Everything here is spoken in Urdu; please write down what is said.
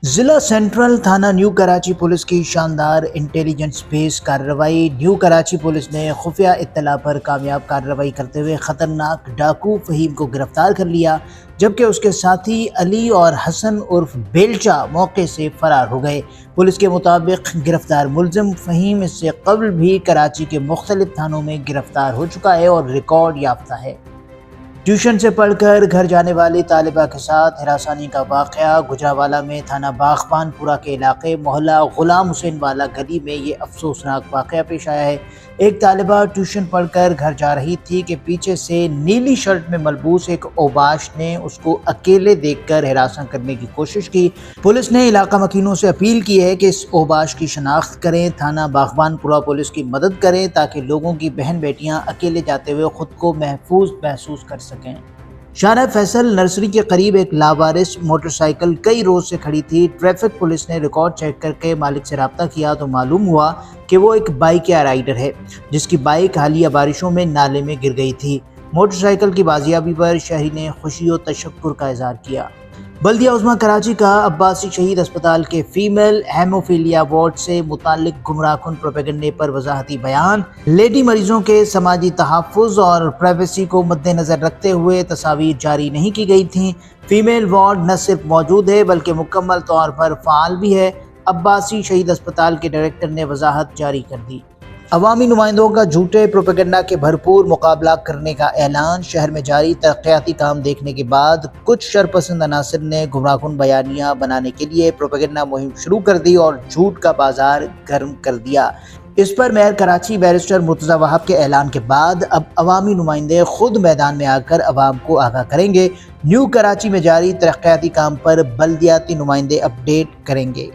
ضلع سینٹرل تھانہ نیو کراچی پولیس کی شاندار انٹیلیجنس بیس کارروائی۔ نیو کراچی پولیس نے خفیہ اطلاع پر کامیاب کارروائی کرتے ہوئے خطرناک ڈاکو فہیم کو گرفتار کر لیا، جبکہ اس کے ساتھی علی اور حسن عرف بیلچہ موقع سے فرار ہو گئے۔ پولیس کے مطابق گرفتار ملزم فہیم اس سے قبل بھی کراچی کے مختلف تھانوں میں گرفتار ہو چکا ہے اور ریکارڈ یافتہ ہے۔ ٹیوشن سے پڑھ کر گھر جانے والی طالبہ کے ساتھ ہراسانی کا واقعہ۔ گجرانوالہ میں تھانہ باغبان پورہ کے علاقے محلہ غلام حسین والا گلی میں یہ افسوسناک واقعہ پیش آیا ہے۔ ایک طالبہ ٹیوشن پڑھ کر گھر جا رہی تھی کہ پیچھے سے نیلی شرٹ میں ملبوس ایک اوباش نے اس کو اکیلے دیکھ کر ہراساں کرنے کی کوشش کی۔ پولیس نے علاقہ مکینوں سے اپیل کی ہے کہ اس اوباش کی شناخت کریں، تھانہ باغبان پورہ پولیس کی مدد کریں تاکہ لوگوں کی بہن بیٹیاں اکیلے جاتے ہوئے خود کو محفوظ محسوس کر سکیں۔ شارع فیصل نرسری کے قریب ایک لاوارث موٹر سائیکل کئی روز سے کھڑی تھی۔ ٹریفک پولیس نے ریکارڈ چیک کر کے مالک سے رابطہ کیا تو معلوم ہوا کہ وہ ایک بائک یا رائیڈر ہے جس کی بائک حالیہ بارشوں میں نالے میں گر گئی تھی۔ موٹر سائیکل کی بازیابی پر شہری نے خوشی و تشکر کا اظہار کیا۔ بلدیہ عظمیٰ کراچی کا عباسی شہید اسپتال کے فیمیل ہیموفیلیا وارڈ سے متعلق گمراہ کن پروپیگنڈے پر وضاحتی بیان۔ لیڈی مریضوں کے سماجی تحفظ اور پرائیویسی کو مد نظر رکھتے ہوئے تصاویر جاری نہیں کی گئی تھیں۔ فیمیل وارڈ نہ صرف موجود ہے بلکہ مکمل طور پر فعال بھی ہے، عباسی شہید اسپتال کے ڈائریکٹر نے وضاحت جاری کر دی۔ عوامی نمائندوں کا جھوٹے پروپیگنڈا کے بھرپور مقابلہ کرنے کا اعلان۔ شہر میں جاری ترقیاتی کام دیکھنے کے بعد کچھ شرپسند عناصر نے گمراہ کن بیانیہ بنانے کے لیے پروپیگنڈا مہم شروع کر دی اور جھوٹ کا بازار گرم کر دیا۔ اس پر میئر کراچی بیرسٹر مرتضی وہاب کے اعلان کے بعد اب عوامی نمائندے خود میدان میں آ کر عوام کو آگاہ کریں گے۔ نیو کراچی میں جاری ترقیاتی کام پر بلدیاتی نمائندے اپ ڈیٹ کریں گے۔